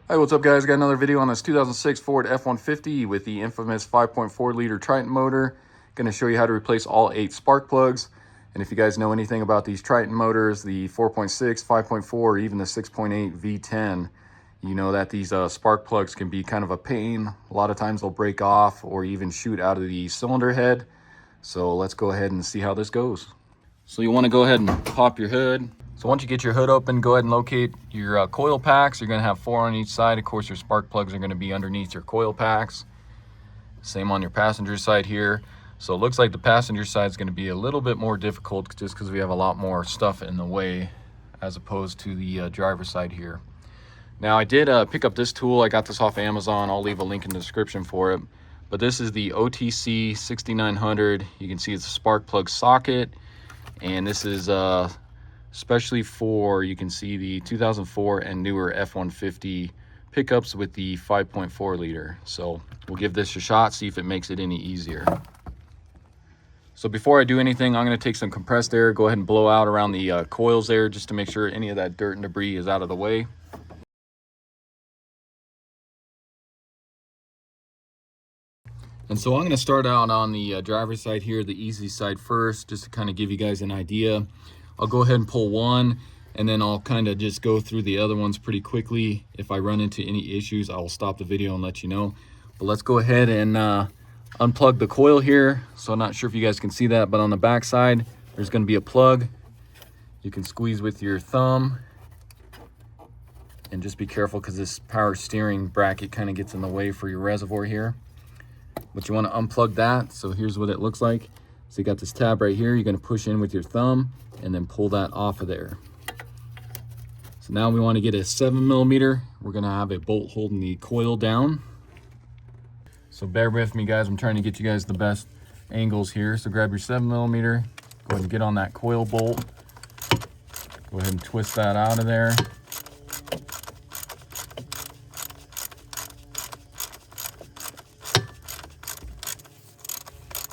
Hi, what's up guys? Got another video on this 2006 Ford F-150 with the infamous 5.4 liter Triton motor. Going to show you how to replace all 8 spark plugs. And if you guys know anything about these Triton motors, the 4.6, 5.4, or even the 6.8 V10, you know that these spark plugs can be kind of a pain. A lot of times they'll break off or even shoot out of the cylinder head. So let's go ahead and see how this goes. So you want to go ahead and pop your hood. So once you get your hood open, go ahead and locate your coil packs. You're going to have 4 on each side. Of course, your spark plugs are going to be underneath your coil packs. Same on your passenger side here. So it looks like the passenger side is going to be a little bit more difficult just because we have a lot more stuff in the way as opposed to the driver's side here. Now I did pick up this tool. I got this off Amazon. I'll leave a link in the description for it. But this is the OTC 6900. You can see it's a spark plug socket. And this is especially for, you can see the 2004 and newer F-150 pickups with the 5.4 liter. So we'll give this a shot, see if it makes it any easier. So before I do anything, I'm going to take some compressed air, go ahead and blow out around the coils there just to make sure any of that dirt and debris is out of the way. And so I'm going to start out on the driver's side here, the easy side first, just to kind of give you guys an idea. I'll go ahead and pull one, and then I'll kind of just go through the other ones pretty quickly. If I run into any issues, I'll stop the video and let you know. But let's go ahead and unplug the coil here. So I'm not sure if you guys can see that, but on the back side, there's going to be a plug. You can squeeze with your thumb. And just be careful because this power steering bracket kind of gets in the way for your reservoir here. But you want to unplug that. So here's what it looks like. So you got this tab right here. You're going to push in with your thumb and then pull that off of there. So now we want to get a 7mm. We're going to have a bolt holding the coil down. So bear with me guys, I'm trying to get you guys the best angles here. So grab your 7mm, go ahead and get on that coil bolt. Go ahead and twist that out of there.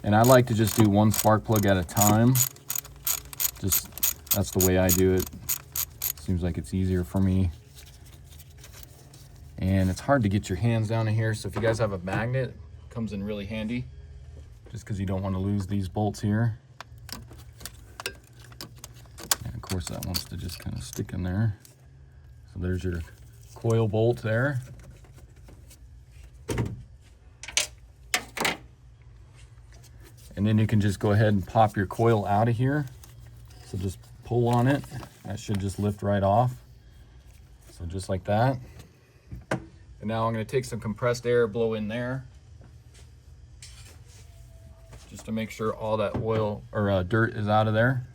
And I like to just do one spark plug at a time. That's the way I do it. Seems like it's easier for me. And it's hard to get your hands down in here. So if you guys have a magnet, it comes in really handy. Just because you don't want to lose these bolts here. And of course that wants to just kind of stick in there. So there's your coil bolt there. And then you can just go ahead and pop your coil out of here. So just pull on it. That should just lift right off. So just like that. And now I'm going to take some compressed air, blow in there. Just to make sure all that oil or dirt is out of there.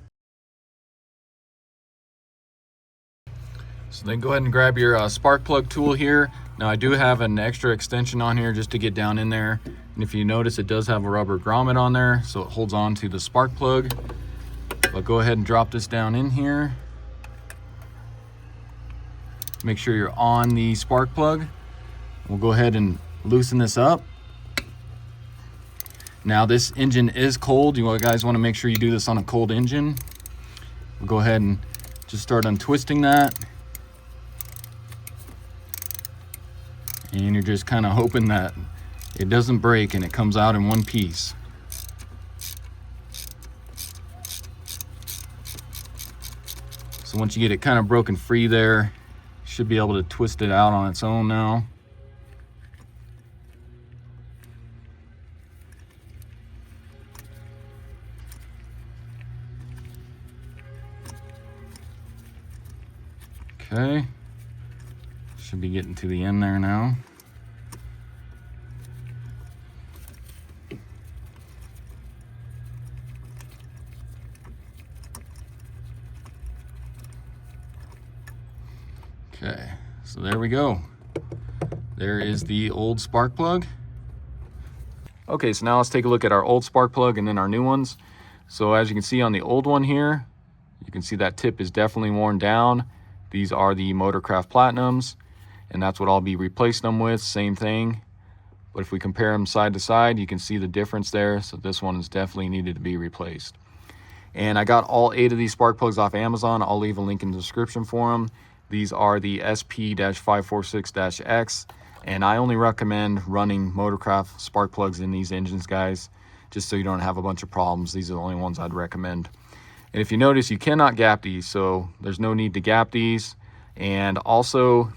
So then go ahead and grab your spark plug tool here. Now I do have an extra extension on here just to get down in there. And if you notice, it does have a rubber grommet on there, so it holds on to the spark plug. But go ahead and drop this down in here. Make sure you're on the spark plug. We'll go ahead and loosen this up. Now this engine is cold. You guys want to make sure you do this on a cold engine. We'll go ahead and just start untwisting that. And you're just kind of hoping that it doesn't break and it comes out in one piece. So once you get it kind of broken free there, you should be able to twist it out on its own now. Okay, should be getting to the end there now. Okay, so there we go. There is the old spark plug. Okay, so now let's take a look at our old spark plug and then our new ones. So as you can see on the old one here, you can see that tip is definitely worn down. These are the Motorcraft Platinums, and that's what I'll be replacing them with, same thing. But if we compare them side to side, you can see the difference there. So this one is definitely needed to be replaced. And I got all 8 of these spark plugs off Amazon. I'll leave a link in the description for them. These are the SP-546-X, and I only recommend running Motorcraft spark plugs in these engines, guys, just so you don't have a bunch of problems. These are the only ones I'd recommend. And if you notice, you cannot gap these, so there's no need to gap these. And also,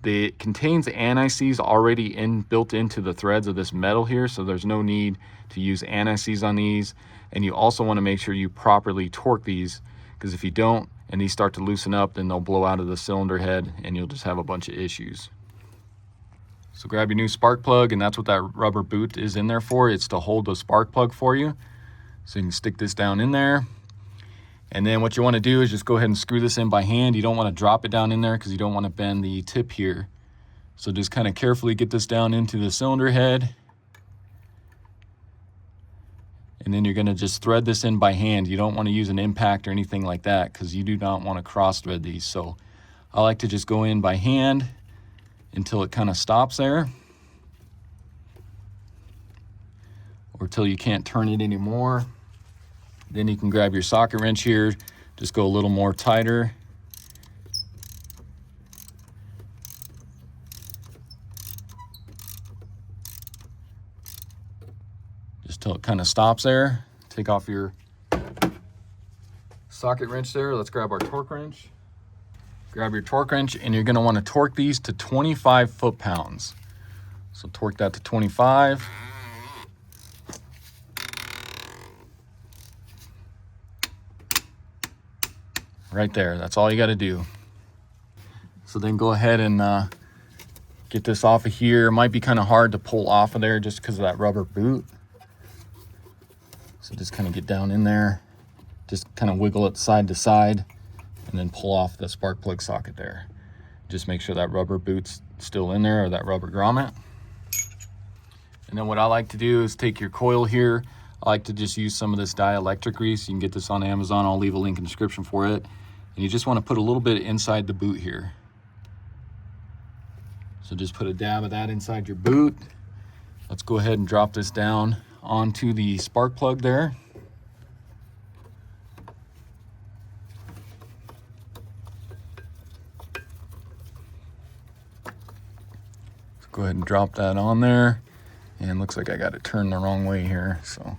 it contains anti-seize already built into the threads of this metal here, so there's no need to use anti-seize on these. And you also want to make sure you properly torque these, because if you don't and these start to loosen up, then they'll blow out of the cylinder head and you'll just have a bunch of issues. So grab your new spark plug, and that's what that rubber boot is in there for. It's to hold the spark plug for you. So you can stick this down in there. And then what you want to do is just go ahead and screw this in by hand. You don't want to drop it down in there because you don't want to bend the tip here. So just kind of carefully get this down into the cylinder head. And then you're going to just thread this in by hand. You don't want to use an impact or anything like that because you do not want to cross thread these. So I like to just go in by hand until it kind of stops there, or till you can't turn it anymore. Then you can grab your socket wrench here, just go a little more tighter. Just till it kind of stops there. Take off your socket wrench there. Let's grab our torque wrench. Grab your torque wrench, and you're going to want to torque these to 25 foot-pounds. So torque that to 25. Right there, that's all you got to do. So then go ahead and get this off of here. It might be kind of hard to pull off of there just because of that rubber boot. So just kind of get down in there, just kind of wiggle it side to side, and then pull off the spark plug socket there. Just make sure that rubber boot's still in there, or that rubber grommet. And then what I like to do is take your coil here. I like to just use some of this dielectric grease. You can get this on Amazon. I'll leave a link in the description for it. And you just want to put a little bit inside the boot here. So just put a dab of that inside your boot. Let's go ahead and drop this down onto the spark plug there. So go ahead and drop that on there. And looks like I got it turned the wrong way here, so.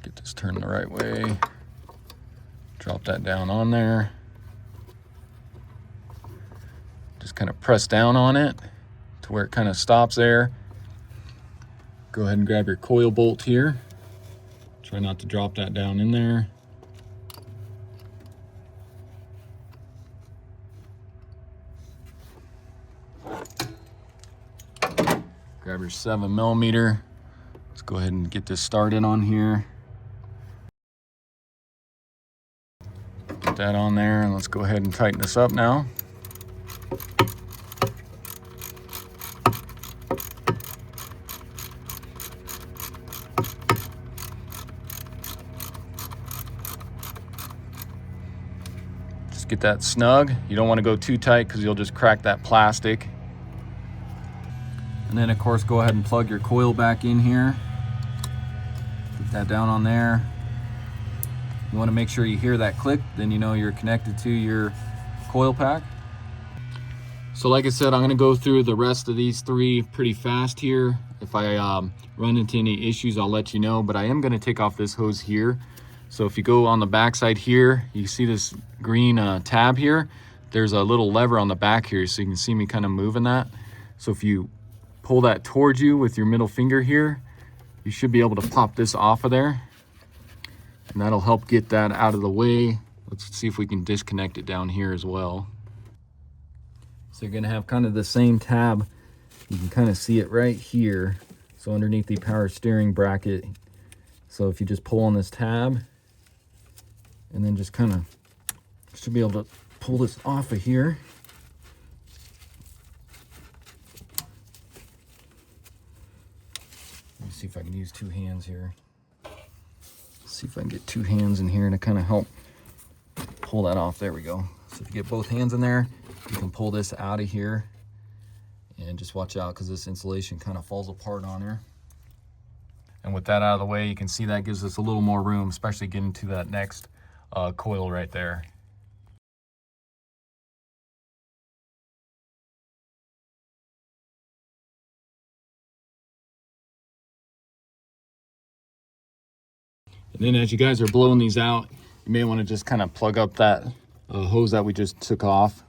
Get this turned the right way. Drop that down on there. Just kind of press down on it to where it kind of stops there. Go ahead and grab your coil bolt here. Try not to drop that down in there. Grab your 7mm. Let's go ahead and get this started on here. Get that on there, and let's go ahead and tighten this up now. Just get that snug. You don't want to go too tight because you'll just crack that plastic. And then of course go ahead and plug your coil back in here. Put that down on there. You want to make sure you hear that click, then you know you're connected to your coil pack. So like I said, I'm going to go through the rest of these three pretty fast here. If I run into any issues, I'll let you know, but I am going to take off this hose here. So if you go on the back side here, you see this green tab here. There's a little lever on the back here, so you can see me kind of moving that. So if you pull that towards you with your middle finger here, you should be able to pop this off of there, and that'll help get that out of the way. Let's see if we can disconnect it down here as well. So you're gonna have kind of the same tab. You can kind of see it right here. So underneath the power steering bracket. So if you just pull on this tab, and then just kind of should be able to pull this off of here. Let me see if I can use two hands here. See if I can get two hands in here to kind of help pull that off. There we go. So if you get both hands in there, you can pull this out of here. And just watch out because this insulation kind of falls apart on here. And with that out of the way, you can see that gives us a little more room, especially getting to that next coil right there. And then as you guys are blowing these out, you may want to just kind of plug up that hose that we just took off.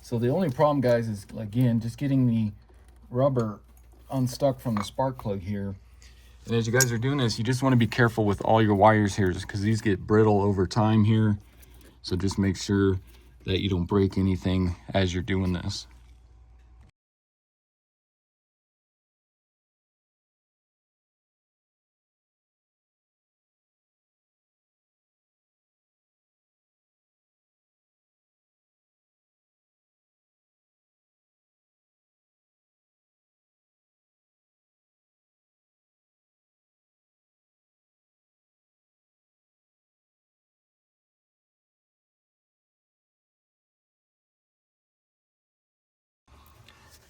So the only problem, guys, is again just getting the rubber unstuck from the spark plug here. And as you guys are doing this, you just want to be careful with all your wires here, just because these get brittle over time here. So just make sure that you don't break anything as you're doing this.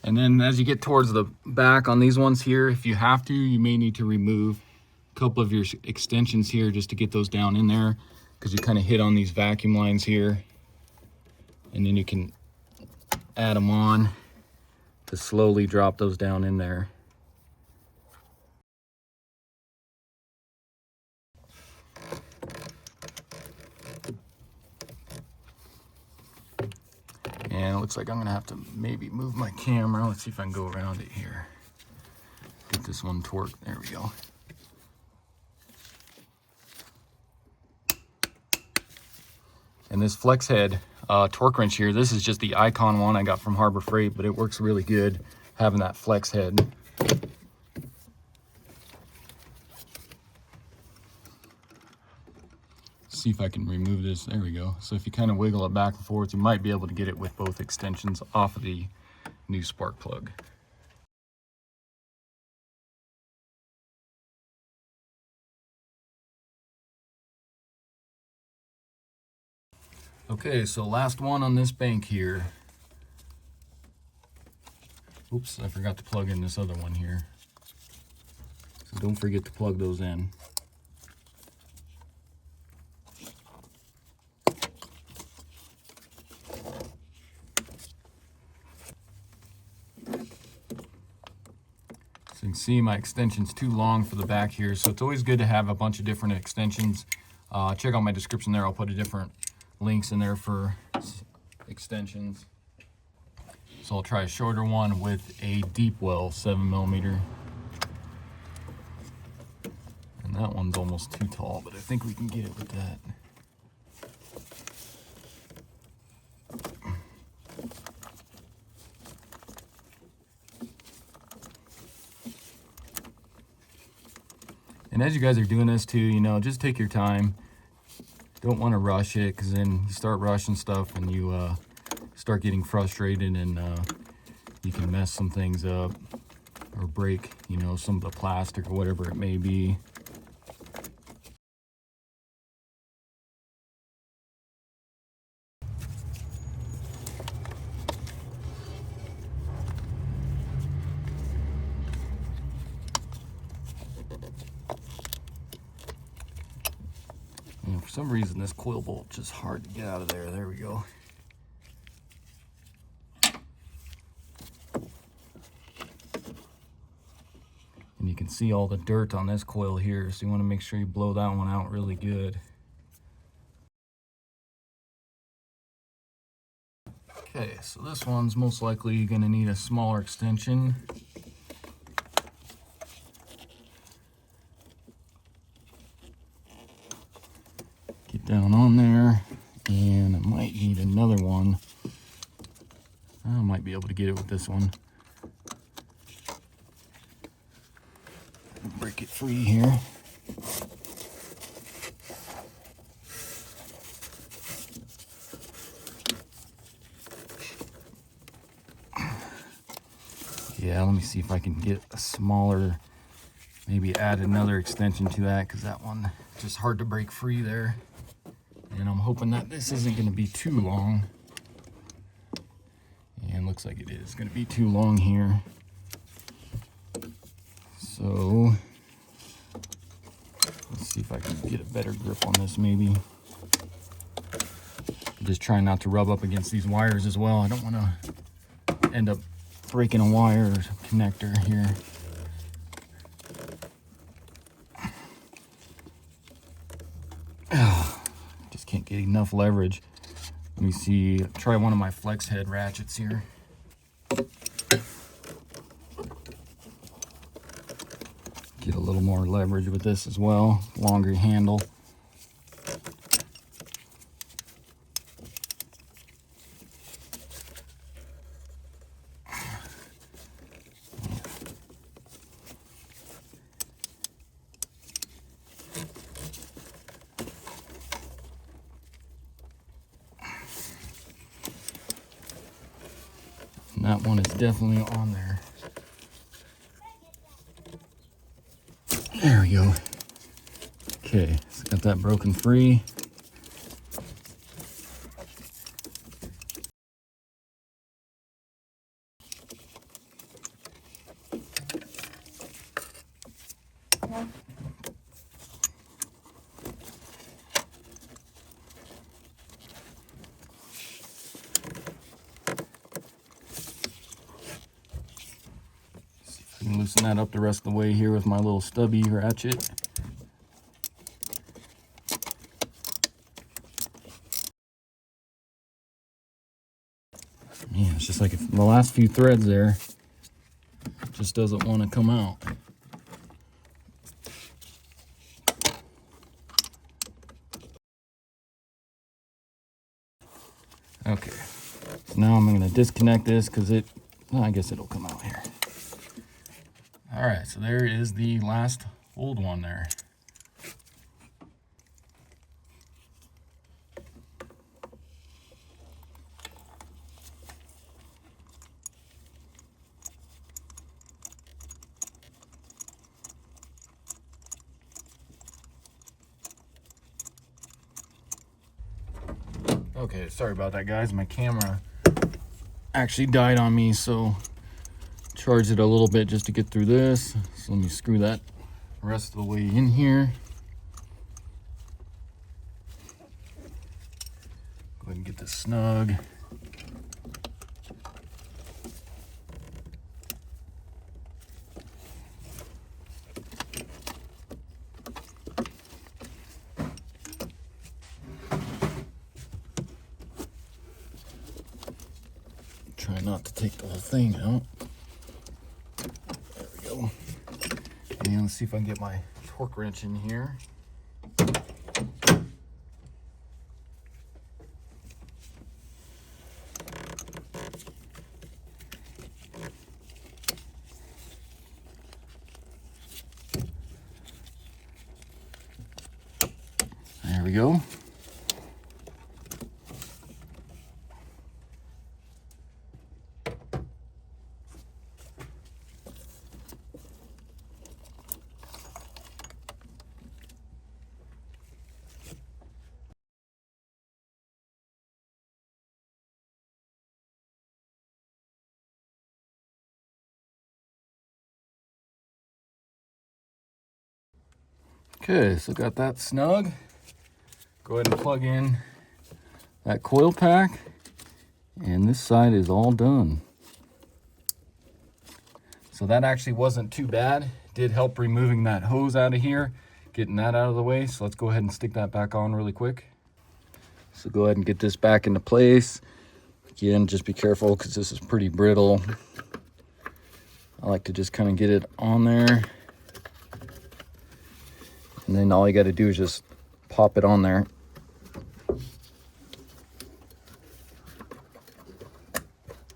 And then as you get towards the back on these ones here, if you have to, you may need to remove a couple of your extensions here just to get those down in there, because you kind of hit on these vacuum lines here. And then you can add them on to slowly drop those down in there. And it looks like I'm gonna have to maybe move my camera. Let's see if I can go around it here. Get this one torqued. There we go. And this flex head torque wrench here, this is just the Icon one I got from Harbor Freight, but it works really good having that flex head. See if I can remove this. There we go. So if you kind of wiggle it back and forth, you might be able to get it with both extensions off of the new spark plug. Okay, so last one on this bank here. Oops, I forgot to plug in this other one here. So don't forget to plug those in. So you can see my extension's too long for the back here, so it's always good to have a bunch of different extensions. Check out my description there. I'll put a different links in there for extensions. So I'll try a shorter one with a deep well 7mm. And that one's almost too tall, but I think we can get it with that. And as you guys are doing this too, you know, just take your time. Don't want to rush it, because then you start rushing stuff and you start getting frustrated, and you can mess some things up or break, you know, some of the plastic or whatever it may be. And for some reason, this coil bolt is just hard to get out of there. There we go. And you can see all the dirt on this coil here, so you want to make sure you blow that one out really good. Okay, so this one's most likely going to need a smaller extension. Get down on there, and I might need another one. I might be able to get it with this one. Break it free here. Yeah, let me see if I can get a smaller, maybe add another extension to that, because that one just hard to break free there. And I'm hoping that this isn't going to be too long. And looks like it is going to be too long here. So let's see if I can get a better grip on this maybe. Just trying not to rub up against these wires as well. I don't want to end up breaking a wire or connector here. Just can't get enough leverage. Let me see, try one of my flex head ratchets here. Get a little more leverage with this as well, longer handle. And that one is definitely on there. There we go. Okay, so got that broken free. I can loosen that up the rest of the way here with my little stubby ratchet. Man, it's just like the last few threads there just doesn't want to come out. Okay, so now I'm going to disconnect this because I guess it'll come out here. All right, so there is the last old one there. Okay, sorry about that, guys. My camera actually died on me, so charged it a little bit just to get through this. So let me screw that rest of the way in here. Go ahead and get this snug. Try not to take the whole thing out. There we go. And let's see if I can get my torque wrench in here. There we go. Okay, so got that snug. Go ahead and plug in that coil pack, and this side is all done. So that actually wasn't too bad. Did help removing that hose out of here, getting that out of the way. So let's go ahead and stick that back on really quick. So go ahead and get this back into place. Again, just be careful because this is pretty brittle. I like to just kind of get it on there. And then all you got to do is just pop it on there.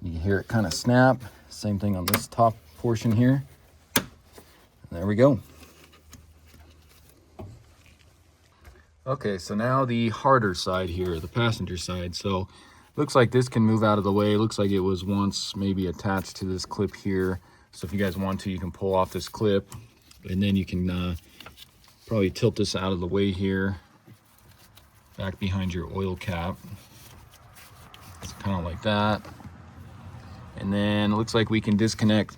You can hear it kind of snap. Same thing on this top portion here. And there we go. Okay, so now the harder side here, the passenger side. So looks like this can move out of the way. Looks like it was once maybe attached to this clip here. So if you guys want to, you can pull off this clip, and then you can probably tilt this out of the way here, back behind your oil cap. It's kind of like that. And then it looks like we can disconnect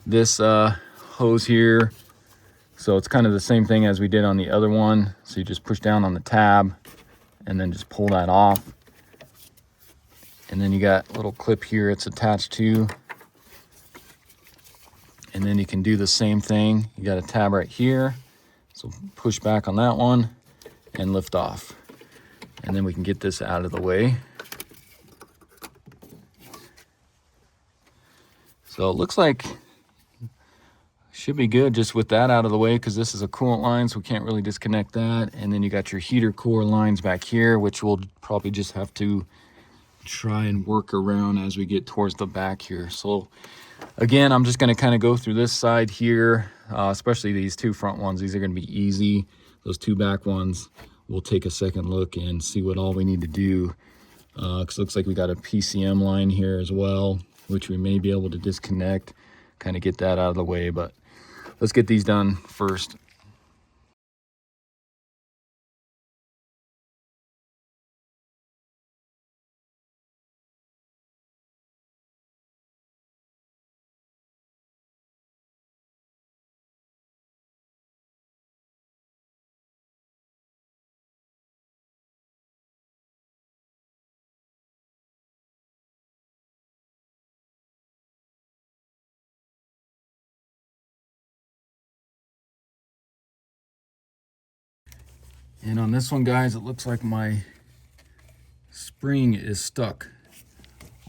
this hose here. So it's kind of the same thing as we did on the other one. So you just push down on the tab and then just pull that off. And then you got a little clip here it's attached to. And then you can do the same thing. You got a tab right here. So push back on that one and lift off. And then we can get this out of the way. So it looks like should be good just with that out of the way, because this is a coolant line, so we can't really disconnect that. And then you got your heater core lines back here, which we'll probably just have to try and work around as we get towards the back here. So again, I'm just going to kind of go through this side here, especially these two front ones. These are going to be easy. Those two back ones, we'll take a second look and see what all we need to do. Because it looks like we got a PCM line here as well, which we may be able to disconnect, kind of get that out of the way. But let's get these done first. And on this one, guys, it looks like my spring is stuck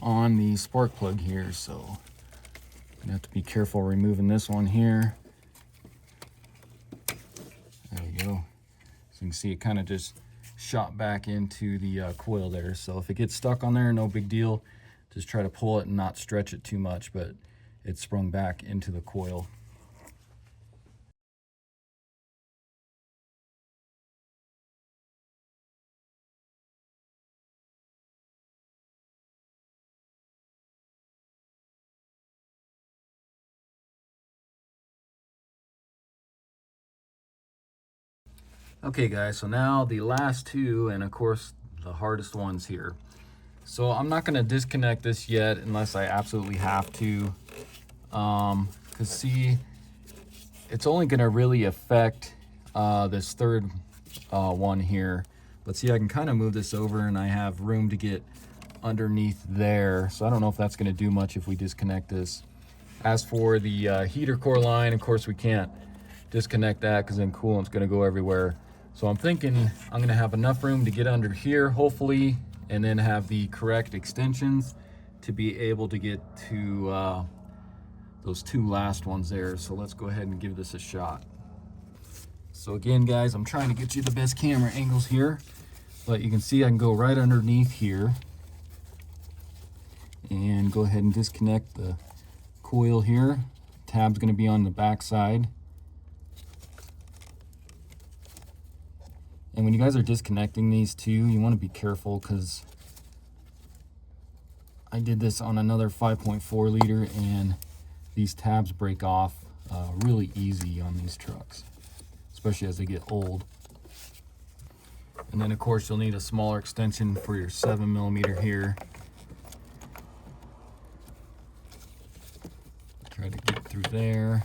on the spark plug here, so I'm gonna have to be careful removing this one here. There we go. So you can see it kind of just shot back into the coil there. So if it gets stuck on there, no big deal. Just try to pull it and not stretch it too much, but it sprung back into the coil. Okay guys, so now the last two, and of course the hardest ones here. So I'm not gonna disconnect this yet unless I absolutely have to. Cause see, it's only gonna really affect this third one here. But see, I can kind of move this over and I have room to get underneath there. So I don't know if that's gonna do much if we disconnect this. As for the heater core line, of course we can't disconnect that because then coolant's gonna go everywhere. So I'm thinking I'm gonna have enough room to get under here, hopefully, and then have the correct extensions to be able to get to those two last ones there. So let's go ahead and give this a shot. So again, guys, I'm trying to get you the best camera angles here, but you can see I can go right underneath here and go ahead and disconnect the coil here. Tab's gonna be on the back side. And when you guys are disconnecting these two, you want to be careful, because I did this on another 5.4 liter and these tabs break off really easy on these trucks, especially as they get old. And then of course you'll need a smaller extension for your 7mm here. Try to get through there.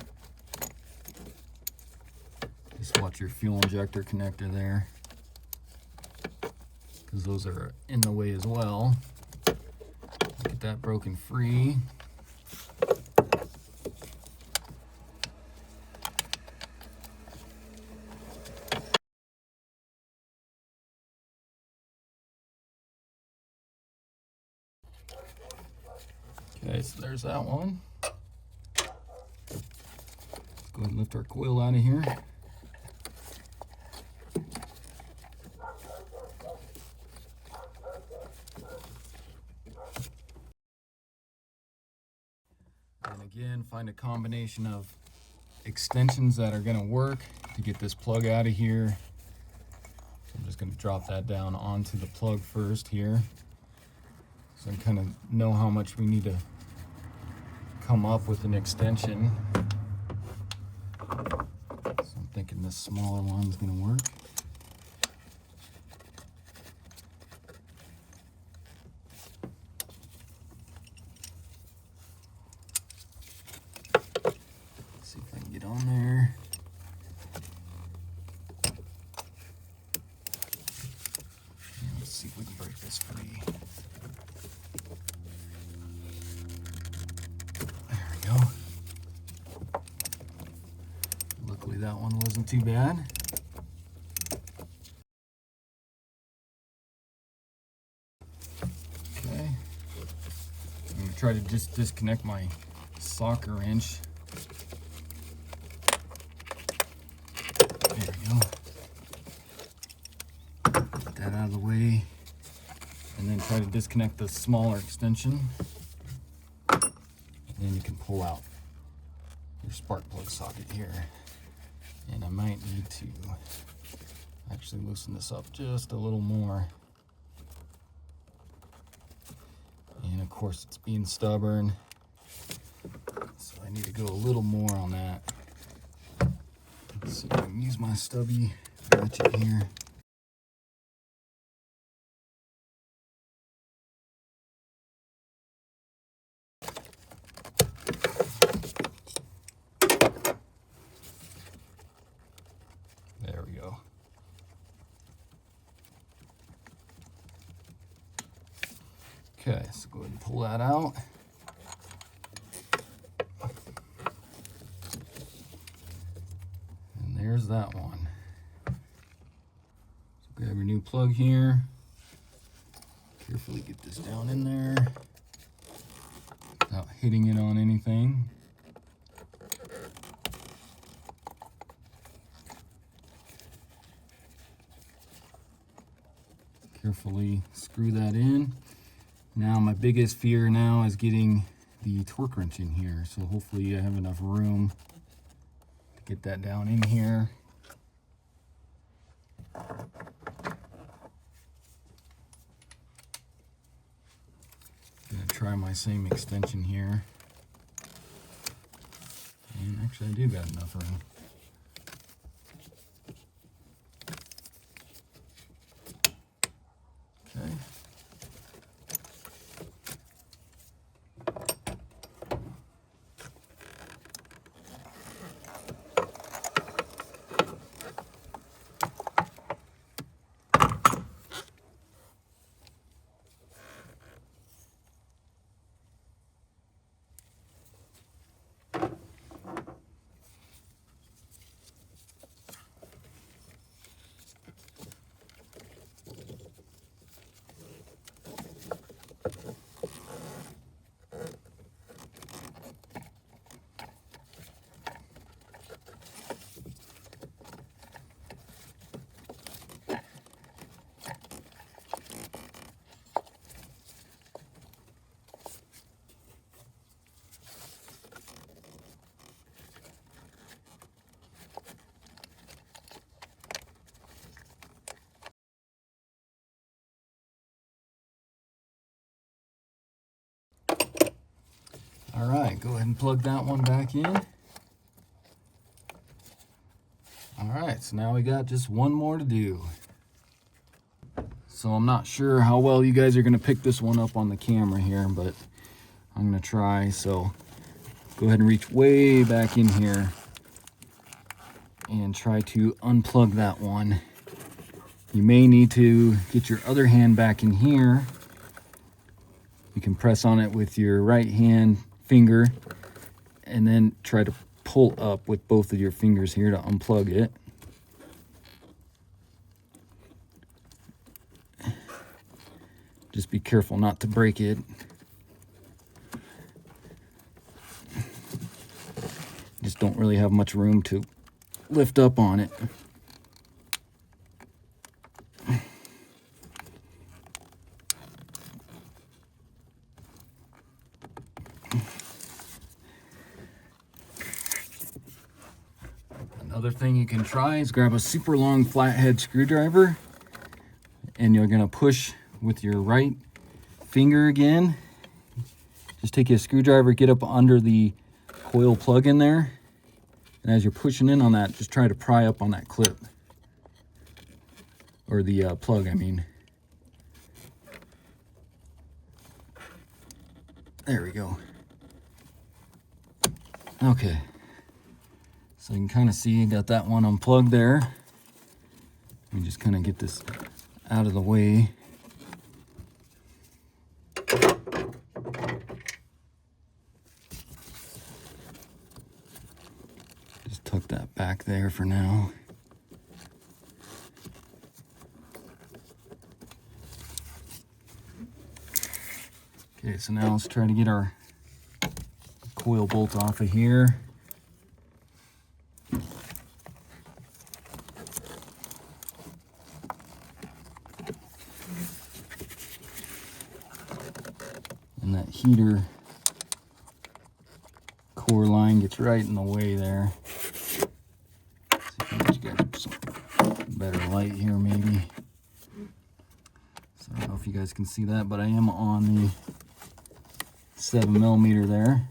Just watch your fuel injector connector there, because those are in the way as well. Get that broken free. Okay, so there's that one. Let's go ahead and lift our coil out of here. And again, find a combination of extensions that are going to work to get this plug out of here. So I'm just going to drop that down onto the plug first here, so I kind of know how much we need to come up with an extension. So I'm thinking this smaller one is going to work. See if I can get on there. And let's see if we can break this free. There we go. Luckily that one wasn't too bad. Okay. I'm going to try to just disconnect my socket wrench. There we go. Get that out of the way. And then try to disconnect the smaller extension. And then you can pull out your spark plug socket here. And I might need to actually loosen this up just a little more. And of course it's being stubborn, so I need to go a little more on that. Let's see if I can use my stubby ratchet here. There we go. Okay, so go ahead and pull that out. And there's that one. So grab your new plug here. Carefully get this down in there without hitting it on anything. Carefully screw that in. Now my biggest fear now is getting the torque wrench in here, so hopefully I have enough room to get that down in here. Gonna try my same extension here, and actually I do got enough room. Okay. All right, go ahead and plug that one back in. All right, so now we got just one more to do. So I'm not sure how well you guys are gonna pick this one up on the camera here, but I'm gonna try. So go ahead and reach way back in here and try to unplug that one. You may need to get your other hand back in here. You can press on it with your right hand finger and then try to pull up with both of your fingers here to unplug it. Just be careful not to break it. don't really have much room to lift up on it. Another thing you can try is grab a super long flathead screwdriver, and you're gonna push with your right finger again. Just take a screwdriver, get up under the coil plug in there, and as you're pushing in on that, just try to pry up on that clip. Or the plug, I mean. There we go. Okay. So you can kind of see you got that one unplugged there. Let me just kind of get this out of the way. Just tuck that back there for now. Okay, so now let's try to get our coil bolt off of here. And that heater core line gets right in the way there. See if I can get you guys some better light here maybe. So I don't know if you guys can see that, but I am on the 7mm there.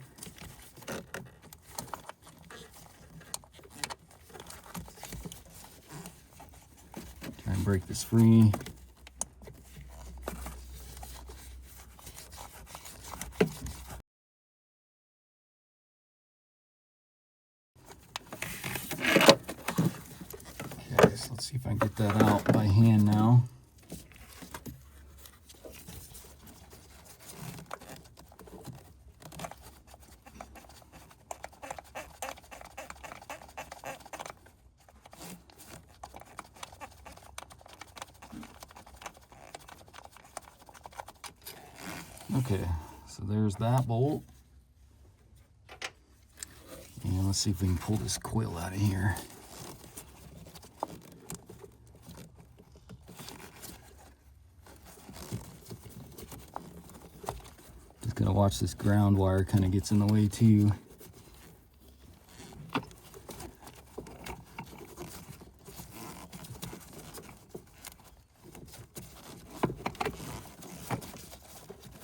Try and break this free. Okay, so let's see if I can get that out by hand now. Okay, so there's that bolt. And let's see if we can pull this coil out of here. Just gotta watch this ground wire kind of gets in the way too.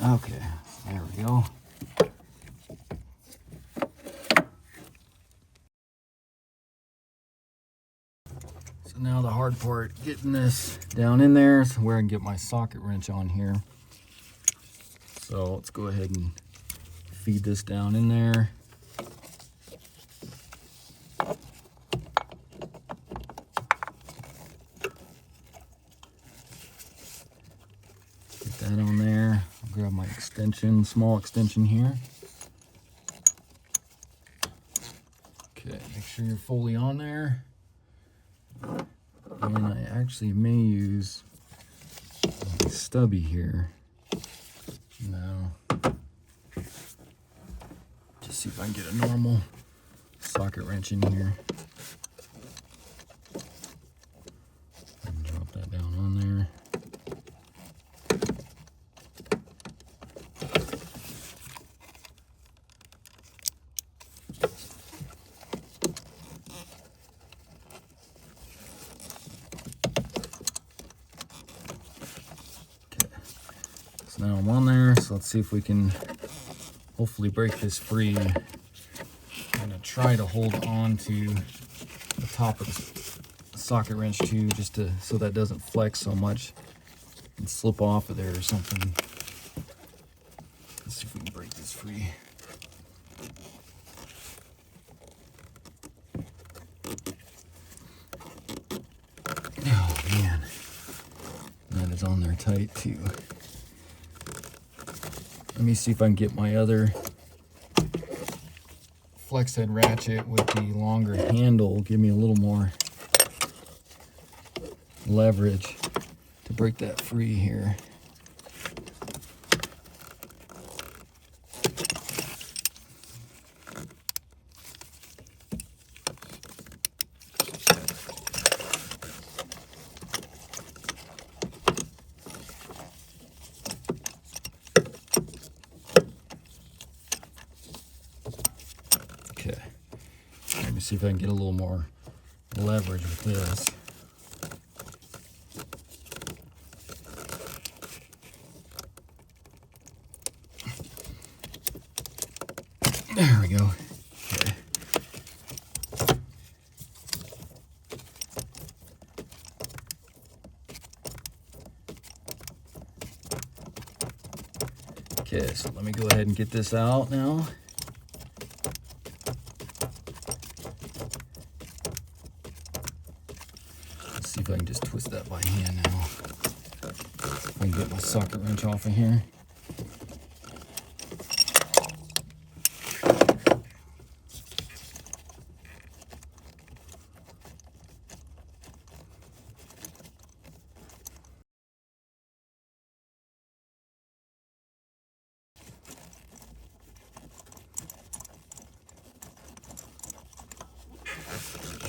Okay, there we go. So now the hard part, getting this down in there, is where I can get my socket wrench on here. So let's go ahead and feed this down in there. Get that on there. I'll grab my extension, small extension here. Okay, make sure you're fully on there. And I actually may use a stubby here. No. Just see if I can get a normal socket wrench in here. And drop that down on there. Now I'm on there, so let's see if we can hopefully break this free. I'm gonna try to hold on to the top of the socket wrench too, just to so that doesn't flex so much and slip off of there or something. Let's see if we can break this free. Oh man, that is on there tight too. Let me see if I can get my other flex head ratchet with the longer handle. Give me a little more leverage to break that free here. see if I can get a little more leverage with this. There we go. Okay. Okay, so let me go ahead and get this out now. Let's see if I can just twist that by hand now. I can get my socket wrench off of here.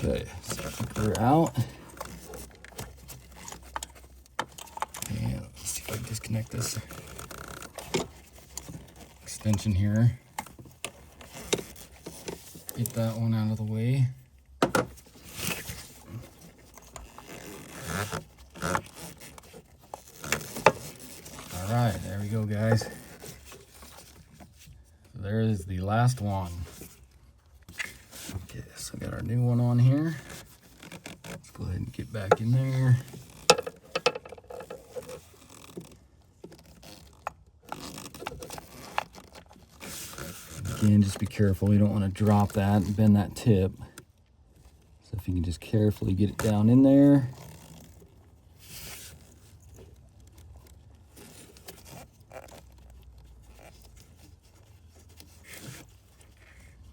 Okay, so we're out. And let's see if I can disconnect this extension here. Get that one out of the way. All right, there we go, guys. So there is the last one. Okay, so we got our new one on here. Let's go ahead and get back in there. Again, just be careful. You don't want to drop that and bend that tip. So if you can just carefully get it down in there.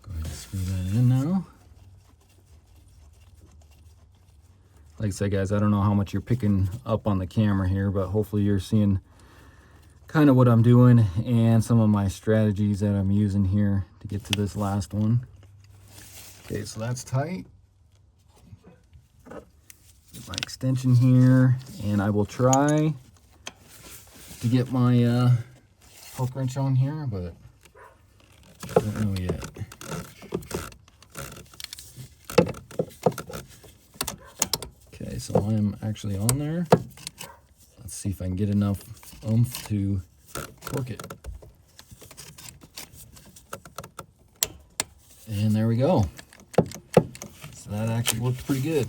Go ahead and screw that in now. Like I said, guys, I don't know how much you're picking up on the camera here, but hopefully you're seeing kind of what I'm doing and some of my strategies that I'm using here to get to this last one. Okay, so that's tight. Get my extension here, and I will try to get my hook wrench on here, but I don't know yet. Okay, so I'm actually on there. Let's see if I can get enough oomph to torque it. And there we go. So that actually worked pretty good.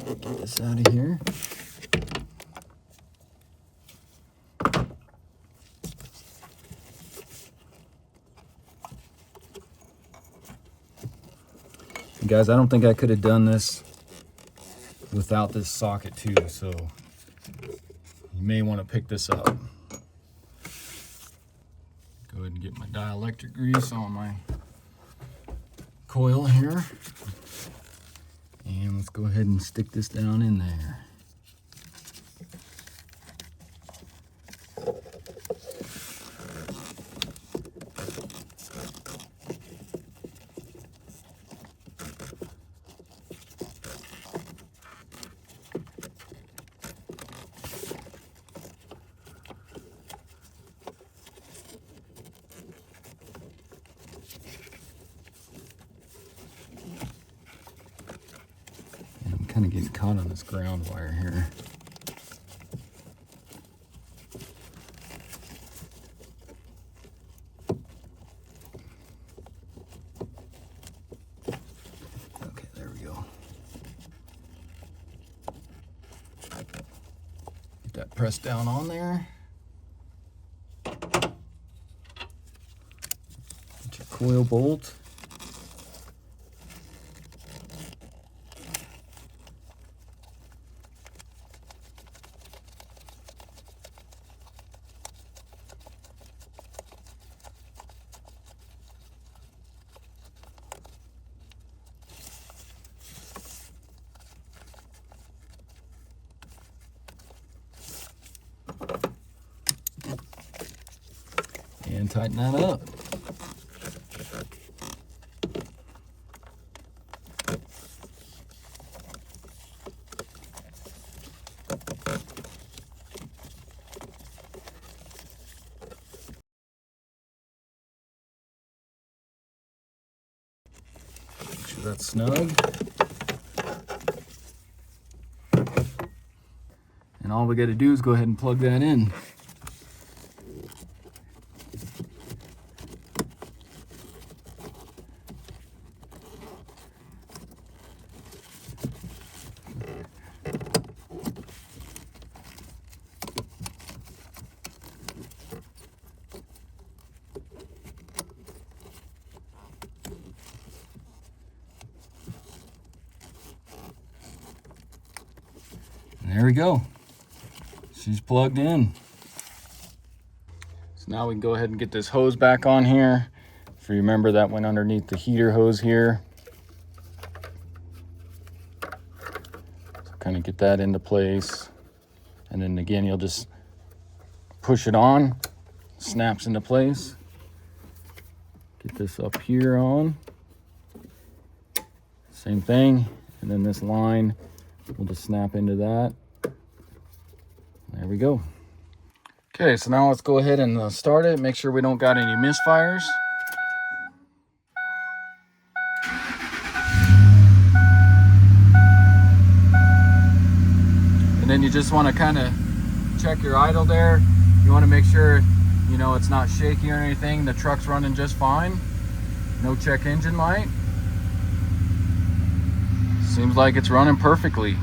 Get this out of here. And guys, I don't think I could have done this without this socket too, so you may want to pick this up. Go ahead and get my dielectric grease on my coil here, and let's go ahead and stick this down in there. Kind of getting caught on this ground wire here. Okay, there we go. Get that pressed down on there. Get your coil bolt. And tighten that up. that snug. And all we got to do is go ahead and plug that in. There we go. She's plugged in. So now we can go ahead and get this hose back on here. If you remember, that went underneath the heater hose here. So kind of get that into place. And then again, you'll just push it on, snaps into place. Get this up here on. Same thing. And then this line, we'll just snap into that. There we go. Okay, so now let's go ahead and start it. Make sure we don't got any misfires. And then you just want to kind of check your idle there. You want to make sure, you know, it's not shaky or anything. The truck's running just fine. No check engine light. Seems like it's running perfectly.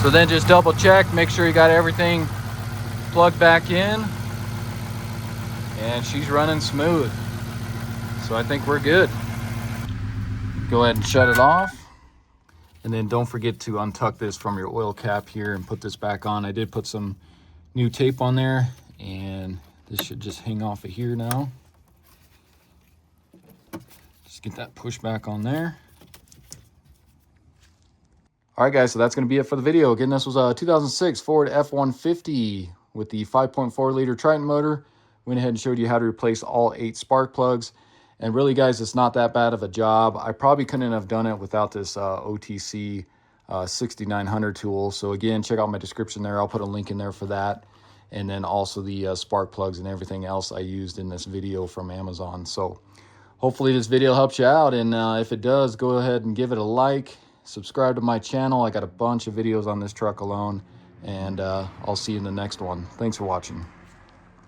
So then just double check, make sure you got everything plugged back in, and she's running smooth. So I think we're good. Go ahead and shut it off. And then don't forget to untuck this from your oil cap here and put this back on. I did put some new tape on there, and this should just hang off of here now. Just get that push back on there. All right, guys, so that's going to be it for the video. Again, this was a 2006 Ford F-150 with the 5.4 liter Triton motor. Went ahead and showed you how to replace all 8 spark plugs. And really, guys, it's not that bad of a job. I probably couldn't have done it without this OTC 6900 tool. So again, check out my description there. I'll put a link in there for that. And then also the spark plugs and everything else I used in this video from Amazon. So hopefully this video helps you out. And if it does, go ahead and give it a like. Subscribe to my channel. I got a bunch of videos on this truck alone. And I'll see you in the next one. Thanks for watching.